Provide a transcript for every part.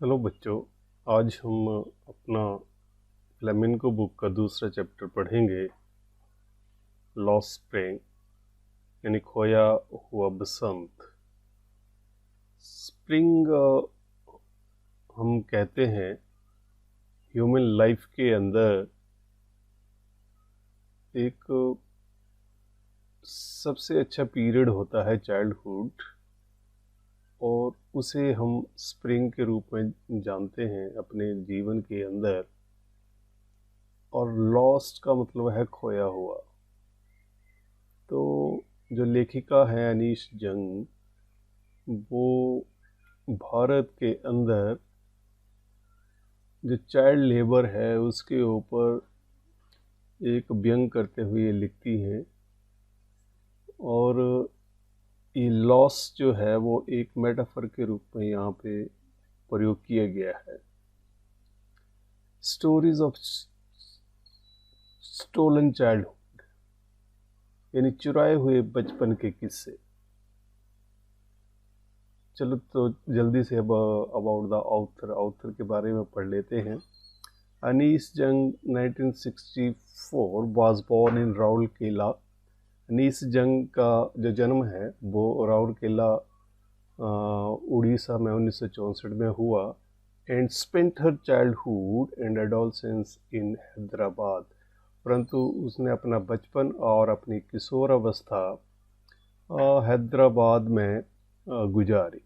Hello बच्चों। आज हम अपना फ्लेमिंगो बुक का दूसरा चैप्टर पढ़ेंगे, लॉस्ट स्प्रिंग यानी खोया हुआ बसंत। स्प्रिंग हम कहते हैं ह्यूमन लाइफ के अंदर एक सबसे अच्छा पीरियड होता है चाइल्डहुड, और उसे हम स्प्रिंग के रूप में जानते हैं अपने जीवन के अंदर। और लॉस्ट का मतलब है खोया हुआ। तो जो लेखिका है अनीश जंग, वो भारत के अंदर जो चाइल्ड लेबर है उसके ऊपर एक व्यंग करते हुए लिखती हैं। और ये लॉस जो है वो एक मेटाफर के रूप में यहाँ पे प्रयोग किया गया है। स्टोरीज ऑफ स्टोलन चाइल्डहुड यानी चुराए हुए बचपन के किस्से। चलो तो जल्दी से अब अबाउट द ऑथर के बारे में पढ़ लेते हैं। Anees Jung 1964 was born in Rourkela. Anees Jung का जो जन्म है वो राउरकेला उड़ीसा में 1964 में हुआ। And spent her childhood and adolescence in Hyderabad. परंतु उसने अपना बचपन और अपनी किशोरावस्था हैदराबाद में गुजारी।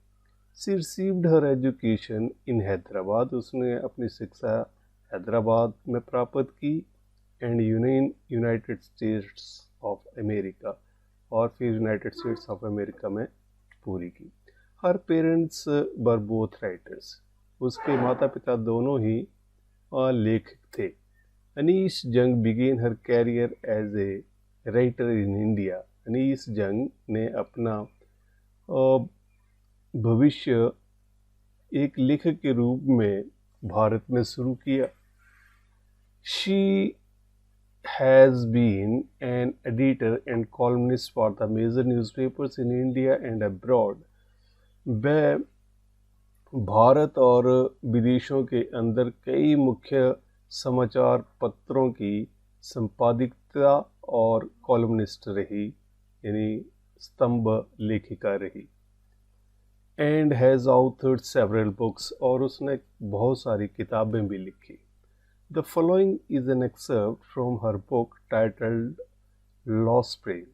She received her education in Hyderabad. उसने अपनी शिक्षा हैदराबाद में प्राप्त की। And United States of America, और फिर यूनाइटेड स्टेट्स ऑफ अमेरिका में पूरी की। Her parents were both writers. उसके माता पिता दोनों ही लेखक थे। Anees Jung began her career as a writer in India. Anees Jung ने अपना भविष्य एक लेखक के रूप में भारत में शुरू किया। She has been an editor and columnist for the major newspapers in India and abroad. वह भारत और विदेशों के अंदर कई मुख्य समाचार पत्रों की संपादिका और कॉलमनिस्ट रही, यानी स्तंभ लेखिका रही। And has authored several books, और उसने बहुत सारी किताबें भी लिखी। The following is an excerpt from her book titled Lost Spring.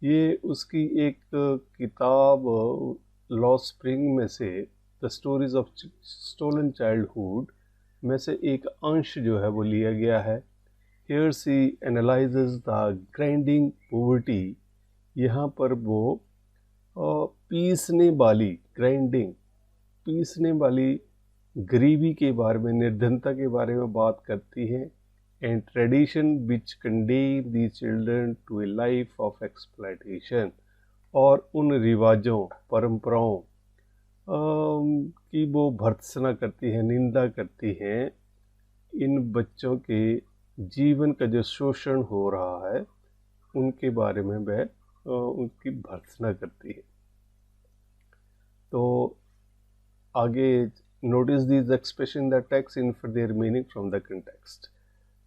ये उसकी एक किताब लॉस्ट स्प्रिंग में से the stories of stolen childhood में से एक अंश जो है वो लिया गया है। Here she analyzes the grinding poverty। यहाँ पर वो पीसने वाली गरीबी के बारे में, निर्धनता के बारे में बात करती हैं। And tradition which condemn the children to a life of exploitation, और उन रिवाजों परंपराओं की वो भर्त्सना करती हैं, निंदा करती हैं। इन बच्चों के जीवन का जो शोषण हो रहा है उनके बारे में वह उनकी भर्त्सना करती है। तो आगे notice these expression the text infer their meaning from the context.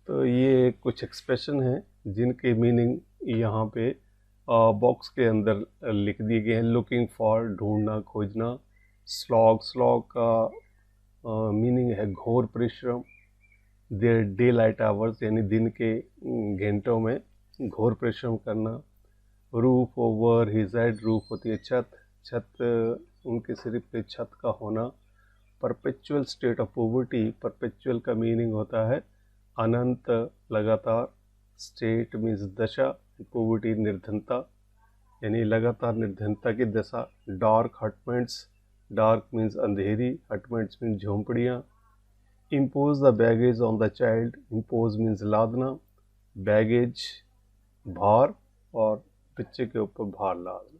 तो ये कुछ एक्सप्रेशन हैं जिनके मीनिंग यहाँ पे बॉक्स के अंदर लिख दिए गए हैं। लुकिंग फॉर, ढूंढना, खोजना। स्लॉग का मीनिंग है घोर परिश्रम। देयर डे लाइट आवर्स यानी दिन के घंटों में घोर परिश्रम करना। Roof over his head, roof होती है छत उनके सिर पे छत का होना। Perpetual state of poverty, perpetual का मीनिंग होता है अनंत, लगातार। स्टेट मीन्स दशा, पॉवर्टी निर्धनता यानी लगातार निर्धनता की दशा। डार्क हटमेंट्स, डार्क मीन्स अंधेरी, हटमेंट्स मीन्स झोंपड़ियाँ। Impose the baggage on the child, impose means लादना, बैगेज भार, और बच्चे के ऊपर भार लादना।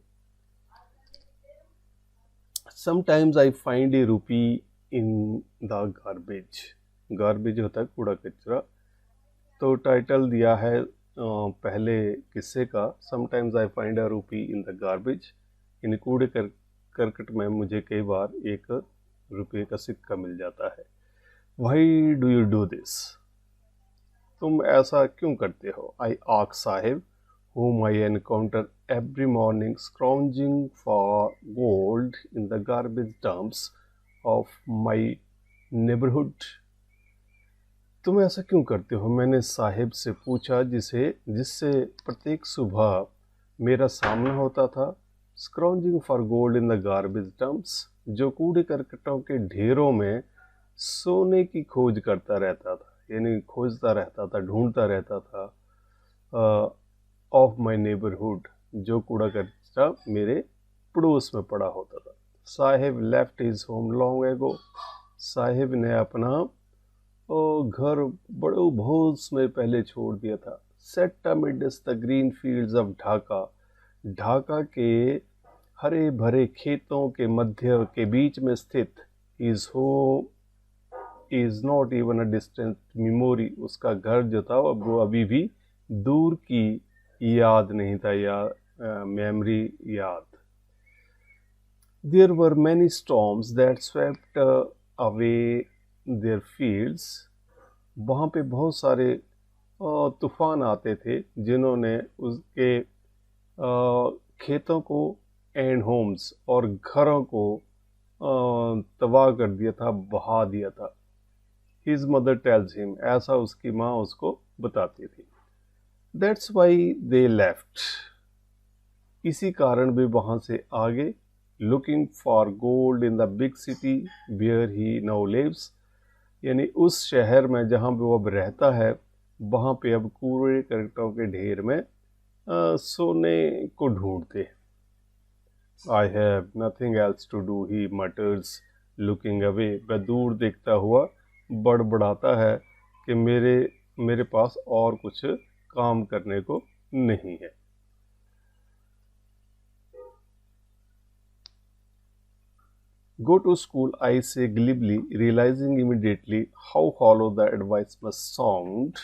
समटाइम्स आई फाइंड ए रूपी इन द गार्बेज। गार्बेज होता है कूड़ा कचरा। तो टाइटल दिया है पहले किस्से का, समटाइम्स आई फाइंड अ रूपी इन द गार्बेज, यानी कूड़े करकट में मुझे कई बार एक रुपये का सिक्का मिल जाता है। Why do you do this? तुम ऐसा क्यों करते हो? I ask Sahib, whom I encounter every morning scrounging for gold in the garbage dumps of my neighborhood. तुम ऐसा क्यों करते हो? मैंने साहिब से पूछा जिससे प्रत्येक सुबह मेरा सामना होता था। Scrounging for gold in the garbage dumps, जो कूड़े करकटों के ढेरों में सोने की खोज करता रहता था, यानी खोजता रहता था, ढूंढता रहता था। ऑफ माई नेबरहुड, जो कूड़ा कचरा मेरे पड़ोस में पड़ा होता था। Sahib left his home long ago, Sahib ने अपना घर बड़े बहुत समय पहले छोड़ दिया था। Set amidst the green fields of Dhaka, Dhaka के हरे भरे खेतों के मध्य के बीच में स्थित his home is not even a distant memory, उसका घर जो था वो अभी भी दूर की याद नहीं था, या मेमोरी याद। There were many storms that swept away their fields. वहाँ पे बहुत सारे तूफान आते थे जिन्होंने उसके खेतों को एंड होम्स और घरों को तबाह कर दिया था, बहा दिया था। His mother tells him, ऐसा उसकी माँ उसको बताती थी। That's why they left. इसी कारण वे वहाँ से आगे। Looking for gold in the big city where he now lives. यानी उस शहर में जहाँ पे वो अब रहता है, वहाँ पे अब कूड़े करकटों के ढेर में सोने को ढूंढते। I have nothing else to do, he mutters, looking away. वह दूर देखता हुआ बड़बड़ाता है कि मेरे पास और कुछ काम करने को नहीं है। Go to school, I say glibly, realizing immediately how hollow the advice must sound.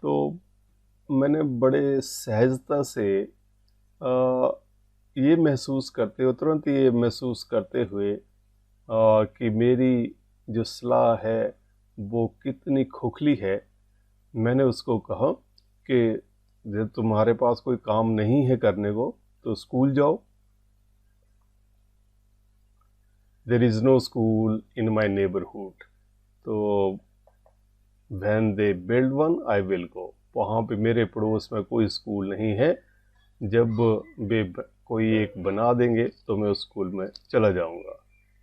तो मैंने बड़े सहजता से तुरंत ये महसूस करते हुए कि मेरी जो सलाह है वो कितनी खोखली है, मैंने उसको कहा कि जब तुम्हारे पास कोई काम नहीं है करने को तो स्कूल जाओ। There is no school in my neighborhood. तो when they build one, I will go. वहाँ पे मेरे पड़ोस में कोई स्कूल नहीं है, जब वे कोई एक बना देंगे तो मैं उस स्कूल में चला जाऊँगा।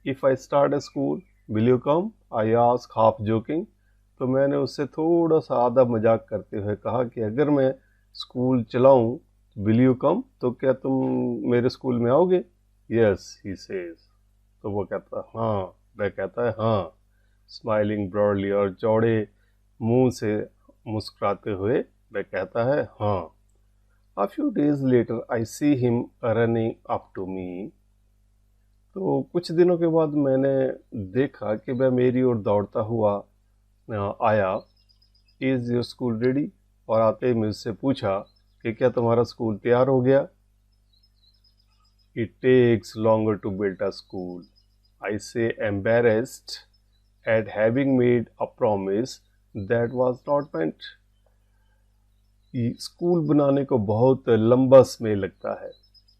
If I start a school, will you come? I ask half joking. तो मैंने उससे थोड़ा सा आधा मजाक करते हुए कहा कि अगर मैं स्कूल चलाऊँ, will you come? तो क्या तुम मेरे स्कूल में आओगे? Yes, he says. तो वो कहता है हाँ, वह कहता है हाँ, स्माइलिंग ब्रॉडली, और चौड़े मुंह से मुस्कुराते हुए वह कहता है हाँ। A few days later, I see him running up to me. तो कुछ दिनों के बाद मैंने देखा कि वह मेरी ओर दौड़ता हुआ आया। Is your school ready? और आते ही मुझसे पूछा कि क्या तुम्हारा स्कूल तैयार हो गया? It takes longer to build a school. I say, embarrassed at having made a promise that was not meant. School बनाने को बहुत लंबा समय लगता है,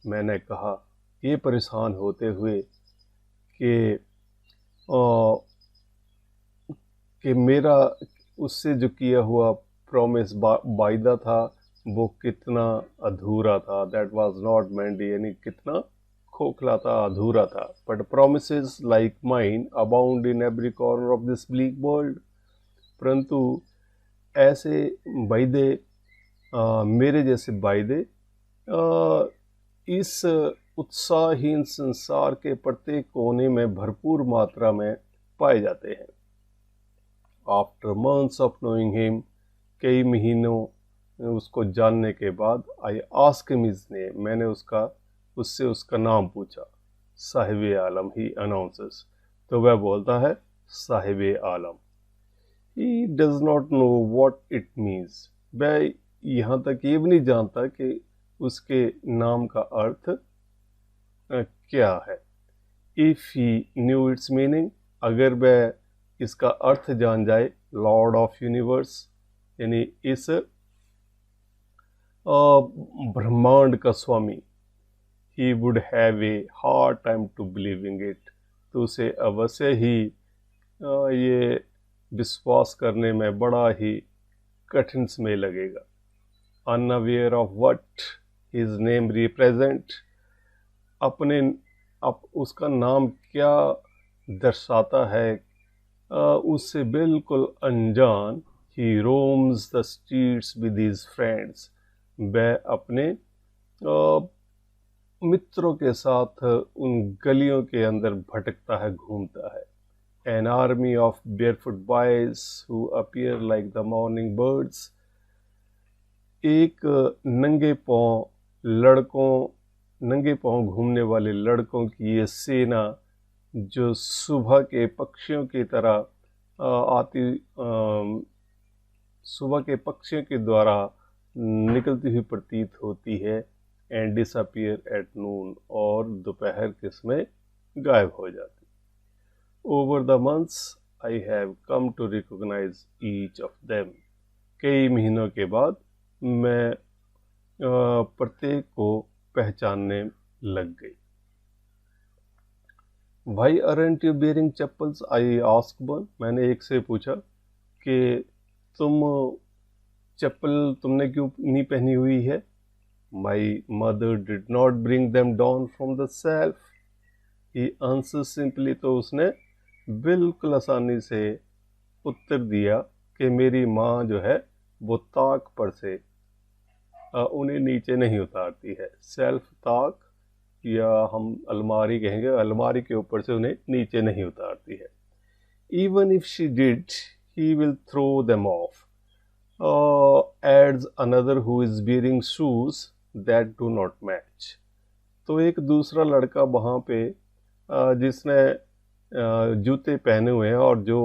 मैंने कहा, ये परेशान होते हुए कि मेरा उससे जो किया हुआ प्रॉमिस वायदा था वो कितना अधूरा था। दैट वाज नॉट मेंट, यानी कितना खोखला था, अधूरा था। But promises like mine abound in every corner of this bleak world. परंतु ऐसे वायदे, मेरे जैसे वायदे इस उत्साहहीन संसार के प्रत्येक कोने में भरपूर मात्रा में पाए जाते हैं। After months of knowing him, कई महीनों उसको जानने के बाद, I ask him his name, मैंने उससे उसका नाम पूछा। साहिब आलम, ही अनाउंसेस, तो वह बोलता है Sahib Alam. He does not know what it means, वह यहाँ तक ये भी नहीं जानता कि उसके नाम का अर्थ क्या है। If he new it's meaning, अगर वह इसका अर्थ जान जाए, लॉर्ड ऑफ यूनिवर्स यानी इस ब्रह्मांड का स्वामी, he would have a hard time to believing it, तो उसे अवश्य ही ये विश्वास करने में बड़ा ही कठिन समय लगेगा। Unaware of what his name represent, उसका नाम क्या दर्शाता है, उससे बिल्कुल अनजान, he roams the streets with his friends, वह अपने मित्रों के साथ उन गलियों के अंदर भटकता है, घूमता है। An army of barefoot boys who appear like the morning birds, एक नंगे पांव घूमने वाले लड़कों की ये सेना जो सुबह के पक्षियों की तरह सुबह के पक्षियों के द्वारा निकलती हुई प्रतीत होती है, एंड डिसअपियर एट नून, और दोपहर के समय गायब हो जाती। Over the months I have come to recognise each of them, कई महीनों के बाद मैं प्रत्येक को पहचानने लग गई। Why aren't you wearing chappals? I asked one, मैंने एक से पूछा कि चप्पल तुमने क्यों नहीं पहनी हुई है? My mother did not bring them down from the self, he answer simply, तो उसने बिल्कुल आसानी से उत्तर दिया कि मेरी माँ जो है वो ताक पर से उन्हें नीचे नहीं उतारती है। सेल्फ ताक, या हम अलमारी कहेंगे, अलमारी के ऊपर से उन्हें नीचे नहीं उतारती है। Even if she did he will throw them off, adds another who is wearing shoes that do not match, तो एक दूसरा लड़का वहाँ पे जिसने जूते पहने हुए हैं और जो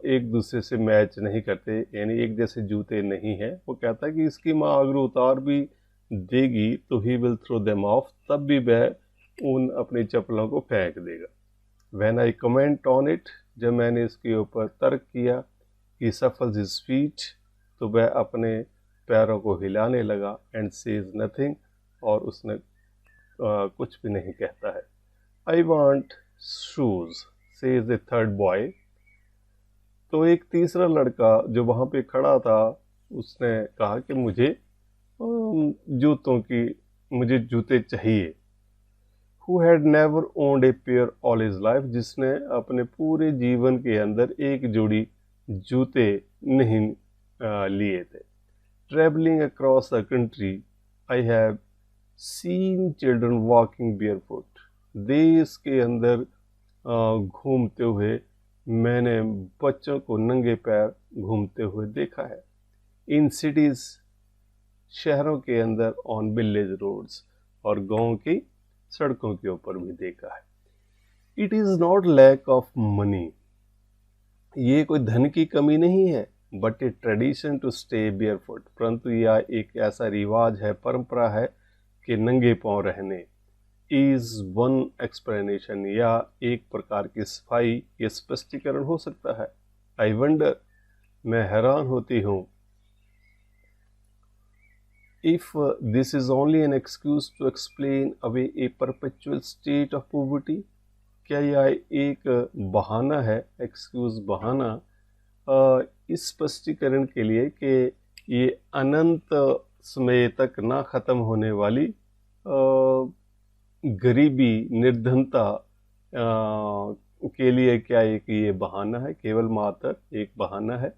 एक दूसरे से मैच नहीं करते, यानी एक जैसे जूते नहीं हैं, वो कहता है कि इसकी माँ अगर उतार भी देगी तो he will throw them off, तब भी वह उन अपनी चप्पलों को फेंक देगा। When I comment on it, जब मैंने इसके ऊपर तर्क किया कि सफल्स हिज फीट, तो वह अपने पैरों को हिलाने लगा, एंड सेज नथिंग, और उसने कुछ भी नहीं कहता है। I want shoes says the third boy, तो एक तीसरा लड़का जो वहाँ पे खड़ा था उसने कहा कि मुझे जूते चाहिए। Who had never owned a pair all his life, जिसने अपने पूरे जीवन के अंदर एक जोड़ी जूते नहीं लिए थे। Travelling across the country I have seen children walking barefoot, देश के अंदर घूमते हुए मैंने बच्चों को नंगे पैर घूमते हुए देखा है। इन सिटीज, शहरों के अंदर, ऑन विलेज रोड्स, और गांव की सड़कों के ऊपर भी देखा है। It is not lack of money, ये कोई धन की कमी नहीं है, but a tradition to stay barefoot, परंतु यह एक ऐसा रिवाज है, परंपरा है कि नंगे पांव रहने। इज वन एक्सप्लेनेशन, या एक प्रकार की सफाई, ये स्पष्टीकरण हो सकता है। आई वंडर, मैं हैरान होती हूँ, if this is only an excuse to explain away a perpetual state of poverty, क्या यह एक बहाना है, एक्सक्यूज बहाना, इस स्पष्टीकरण के लिए कि ये अनंत समय तक ना खत्म होने वाली गरीबी, निर्धनता के लिए क्या एक ये बहाना है, केवल मात्र एक बहाना है।